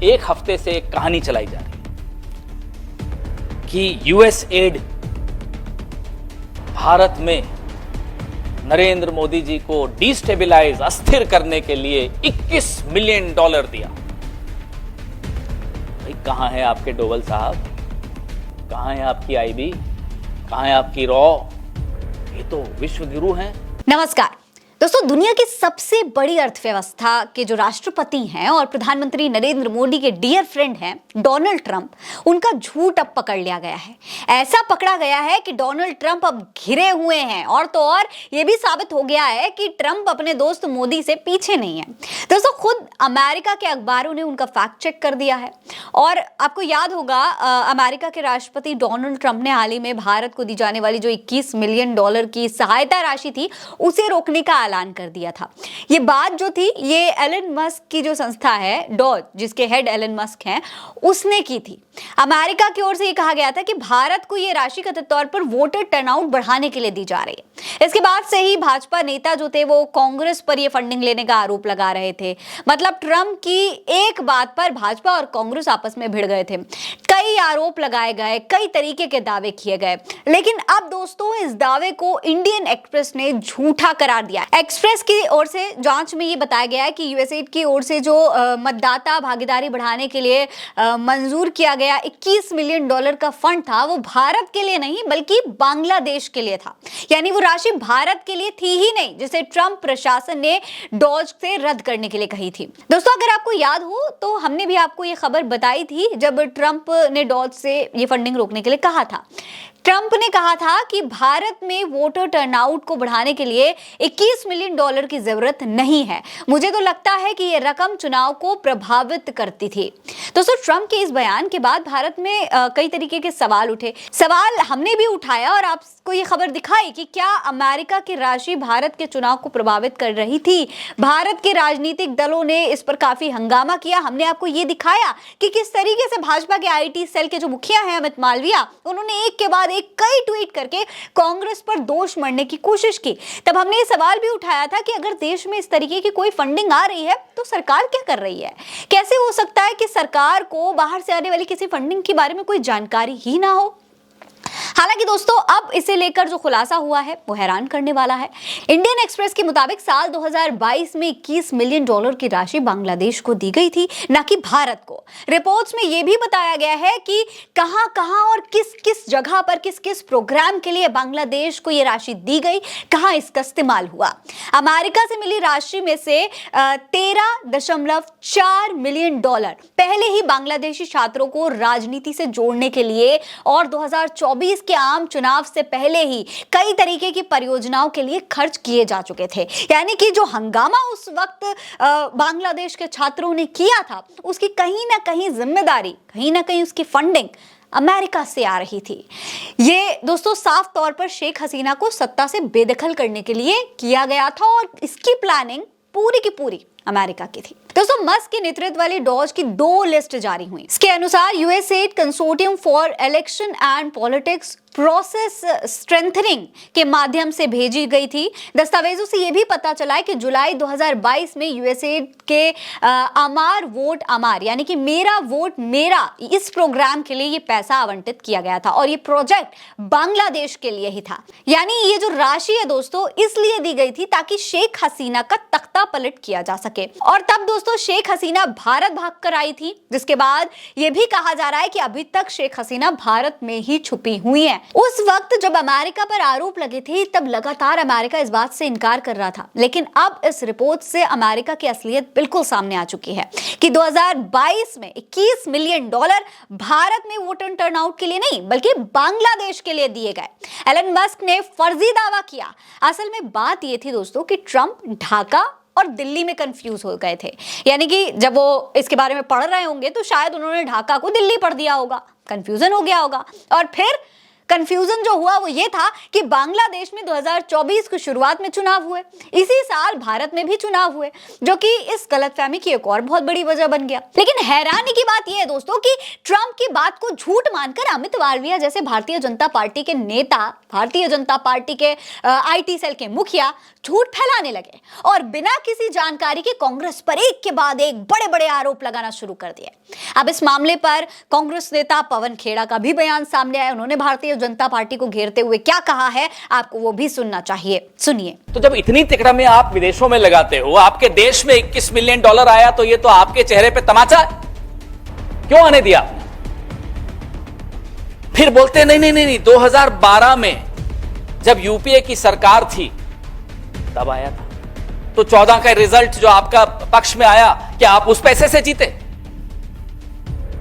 एक हफ्ते से एक कहानी चलाई जा रही है कि यूएस एड भारत में नरेंद्र मोदी जी को डिस्टेबलाइज, अस्थिर करने के लिए $21 मिलियन दिया। भाई कहां है आपके डोवल साहब, कहां है आपकी आईबी, कहां है आपकी रॉ? ये तो विश्व गुरु हैं। नमस्कार दोस्तों, दुनिया की सबसे बड़ी अर्थव्यवस्था के जो राष्ट्रपति हैं और प्रधानमंत्री नरेंद्र मोदी के डियर फ्रेंड हैं डोनाल्ड ट्रंप, उनका झूठ अब पकड़ लिया गया है। ऐसा पकड़ा गया है कि डोनाल्ड ट्रंप अब घिरे हुए हैं और तो और ये भी साबित हो गया है कि ट्रंप अपने दोस्त मोदी से पीछे नहीं है। दोस्तों, खुद अमेरिका के अखबारों ने उनका फैक्ट चेक कर दिया है। और आपको याद होगा अमेरिका के राष्ट्रपति डोनाल्ड ट्रंप ने हाल ही में भारत को दी जाने वाली जो $21 मिलियन की सहायता राशि थी उसे रोकने का ऐलान कर दिया था। ये बात जो थी ये एलन मस्क की जो संस्था है डॉज, जिसके हेड एलन मस्क हैं, उसने की थी। अमेरिका की ओर से ये कहा गया था कि भारत को ये राशि कथित तौर पर वोटर टर्नआउट बढ़ाने के लिए दी जा रही है। इसके बाद से ही भाजपा नेता जो थे वो कांग्रेस पर ये फंडिंग लेने का आरोप लगा रहे थे। मतलब ट्रंप की एक बात पर भाजपा और कांग्रेस आपस में भिड़ गए थे। कई आरोप लगाए गए, कई तरीके के दावे किए गए, लेकिन अब दोस्तों इस दावे को इंडियन एक्सप्रेस ने झूठा करार दिया। एक्सप्रेस की ओर से जांच में ये बताया गया है कि यूएसएड की ओर से जो मतदाता भागीदारी बढ़ाने के लिए मंजूर किया गया $21 मिलियन का फंड था, वो भारत के लिए नहीं बल्कि बांग्लादेश के लिए था। यानी वो राशि भारत के लिए थी ही नहीं, जिसे ट्रंप प्रशासन ने डॉज से रद्द करने के लिए कही थी। दोस्तों, अगर आपको याद हो तो हमने भी आपको ये खबर बताई थी जब ट्रंप ने डॉज से ये फंडिंग रोकने के लिए कहा था। ट्रंप ने कहा था कि भारत में वोटर टर्नआउट को बढ़ाने के लिए $21 मिलियन की जरूरत नहीं है। मुझे तो लगता है कि यह रकम चुनाव को प्रभावित करती थी। दोस्तों, ट्रंप के इस बयान के बाद भारत में कई तरीके के सवाल उठे। सवाल हमने भी उठाया और आपको ये खबर दिखाई कि क्या अमेरिका की राशि भारत के चुनाव को प्रभावित कर रही थी। भारत के राजनीतिक दलों ने इस पर काफी हंगामा किया। हमने आपको ये दिखाया कि किस तरीके से भाजपा के आईटी सेल के जो मुखिया हैं अमित मालविया, उन्होंने एक के बाद कई ट्वीट करके कांग्रेस पर दोष मढ़ने की कोशिश की। तब हमने ये सवाल भी उठाया था कि अगर देश में इस तरीके की कोई फंडिंग आ रही है तो सरकार क्या कर रही है। कैसे हो सकता है कि सरकार को बाहर से आने वाली किसी फंडिंग के बारे में कोई जानकारी ही ना हो। हालांकि दोस्तों, अब इसे लेकर जो खुलासा हुआ है वो हैरान करने वाला है। इंडियन एक्सप्रेस के मुताबिक साल 2022 में $21 मिलियन की राशि बांग्लादेश को दी गई थी, न कि भारत को। रिपोर्ट्स में यह भी बताया गया है कि कहां-कहां और किस-किस जगह पर किस-किस प्रोग्राम के लिए बांग्लादेश को यह राशि दी गई, कहां इसका इस्तेमाल हुआ। अमेरिका से मिली राशि में से $13.4 मिलियन पहले ही बांग्लादेशी छात्रों को राजनीति से जोड़ने के लिए और 2024 के आम चुनाव से पहले ही कई तरीके की परियोजनाओं के लिए खर्च किए जा चुके थे। यानी कि जो हंगामा उस वक्त बांग्लादेश के छात्रों ने किया था, उसकी कहीं ना कहीं जिम्मेदारी, कहीं ना कहीं उसकी फंडिंग अमेरिका से आ रही थी। ये दोस्तों साफ तौर पर शेख हसीना को सत्ता से बेदखल करने के लिए किया गया था और इसकी प्लानिंग पूरी की पूरी अमेरिका की थी। दोस्तों, मस्क के नेतृत्व वाली डॉज की 2 लिस्ट जारी हुई। इसके अनुसार USAID consortium for election and politics process strengthening के माध्यम से भेजी गई थी। दस्तावेजों से यह भी पता चला है कि जुलाई 2022 में यूएसएड के अमार वोट अमार, यानी कि मेरा वोट मेरा, इस प्रोग्राम के लिए ये पैसा आवंटित किया गया था और ये प्रोजेक्ट बांग्लादेश के लिए ही था। यानी ये जो राशि है दोस्तों इसलिए दी गई थी ताकि शेख हसीना का तख्ता पलट किया जा सके। और तब दोस्तों शेख हसीना भारत भागकर आई थी, जिसके बाद यह भी कहा जा रहा है कि अभी तक शेख हसीना भारत में ही छुपी हुई है। उस वक्त जब अमेरिका पर आरोप लगे थे तब लगातार अमेरिका इस बात से इनकार कर रहा था, लेकिन अब इस रिपोर्ट से अमेरिका की असलियत बिल्कुल सामने आ चुकी है कि 2022 में $21 मिलियन भारत में वोटर टर्नआउट के लिए नहीं बल्कि बांग्लादेश के लिए दिए गए। एलन मस्क ने फर्जी दावा किया। असल में बात यह थी दोस्तों कि ट्रंप ढाका और दिल्ली में कंफ्यूज हो गए थे। यानी कि जब वो इसके बारे में पढ़ रहे होंगे तो शायद उन्होंने ढाका को दिल्ली पढ़ दिया होगा, कंफ्यूजन हो गया होगा और फिर कंफ्यूजन जो हुआ वो ये था कि बांग्लादेश में 2024 की शुरुआत में चुनाव हुए, इसी साल भारत में भी चुनाव हुए, जो कि इस गलतफहमी की एक और बहुत बड़ी वजह बन गया। लेकिन हैरानी की बात यह है दोस्तों कि ट्रंप की बात को झूठ मानकर अमित मालविया जैसे भारतीय जनता पार्टी के नेता, भारतीय जनता पार्टी के IT सेल के मुखिया झूठ फैलाने लगे और बिना किसी जानकारी के कांग्रेस पर एक के बाद एक बड़े बड़े आरोप लगाना शुरू कर दिए। अब इस मामले पर कांग्रेस नेता पवन खेड़ा का भी बयान सामने आया। उन्होंने भारतीय जनता पार्टी को घेरते हुए क्या कहा है, आपको वो भी सुनना चाहिए, सुनिए। तो जब इतनी तिकड़ा में आप विदेशों में लगाते हो, आपके देश में $21 मिलियन आया, तो ये तो आपके चेहरे पे तमाचा है। क्यों आने दिया आपने? फिर बोलते नहीं 2012 में जब यूपीए की सरकार थी तब आया था, तो 14 का रिजल्ट जो आपका पक्ष में आया, क्या आप उस पैसे से जीते?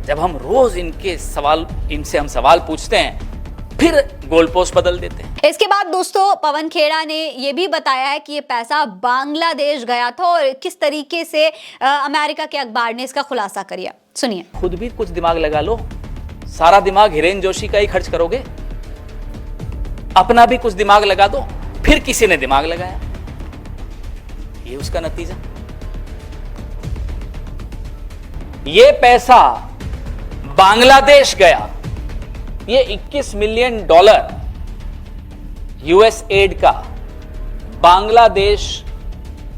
जब हम रोज इनसे हम सवाल पूछते हैं, फिर गोल पोस्ट बदल देते हैं। इसके बाद दोस्तों पवन खेड़ा ने यह भी बताया है कि यह पैसा बांग्लादेश गया था और किस तरीके से अमेरिका के अखबार ने इसका खुलासा किया, सुनिए। खुद भी कुछ दिमाग लगा लो, सारा दिमाग हिरेन जोशी का ही खर्च करोगे? अपना भी कुछ दिमाग लगा दो, फिर किसी ने दिमाग लगाया, ये उसका नतीजा। ये पैसा बांग्लादेश गया, ये $21 मिलियन USAID का बांग्लादेश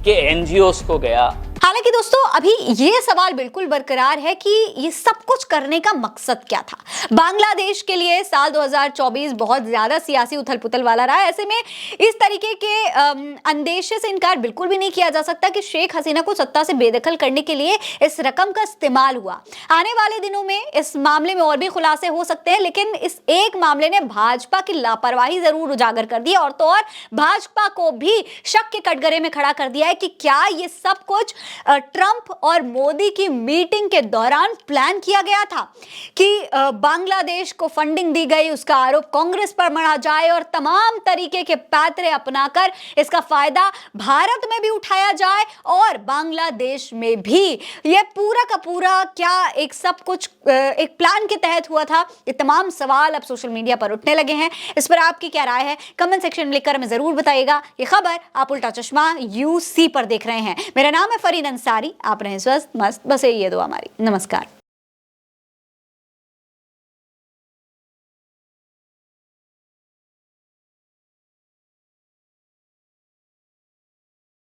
के NGOs को गया। हालांकि दोस्तों अभी ये सवाल बिल्कुल बरकरार है कि ये सब कुछ करने का मकसद क्या था। बांग्लादेश के लिए साल 2024 बहुत ज्यादा सियासी उथल-पुथल वाला रहा। ऐसे में इस तरीके के अंदेशे से इनकार बिल्कुल भी नहीं किया जा सकता कि शेख हसीना को सत्ता से बेदखल करने के लिए इस रकम का इस्तेमाल हुआ। आने वाले दिनों में इस मामले में और भी खुलासे हो सकते हैं, लेकिन इस एक मामले ने भाजपा की लापरवाही जरूर उजागर कर दी और तो और भाजपा को भी शक के कटघरे में खड़ा कर दिया है कि क्या ये सब कुछ ट्रंप और मोदी की मीटिंग के दौरान प्लान किया गया था कि बांग्लादेश को फंडिंग दी गई, उसका आरोप कांग्रेस पर मढ़ा जाए और तमाम तरीके के पैतरे अपनाकर इसका फायदा भारत में भी उठाया जाए और बांग्लादेश में भी। यह पूरा का पूरा क्या एक सब कुछ एक प्लान के तहत हुआ था? ये तमाम सवाल अब सोशल मीडिया पर उठने लगे हैं। इस पर आपकी क्या राय है, कमेंट सेक्शन में लिखकर हमें जरूर बताइएगा। ये खबर आप उल्टा चश्मा UC पर देख रहे हैं। मेरा नाम है फरीन अंसारी। आप रहें स्वस्थ मस्त, बस यही है दुआ हमारी। नमस्कार।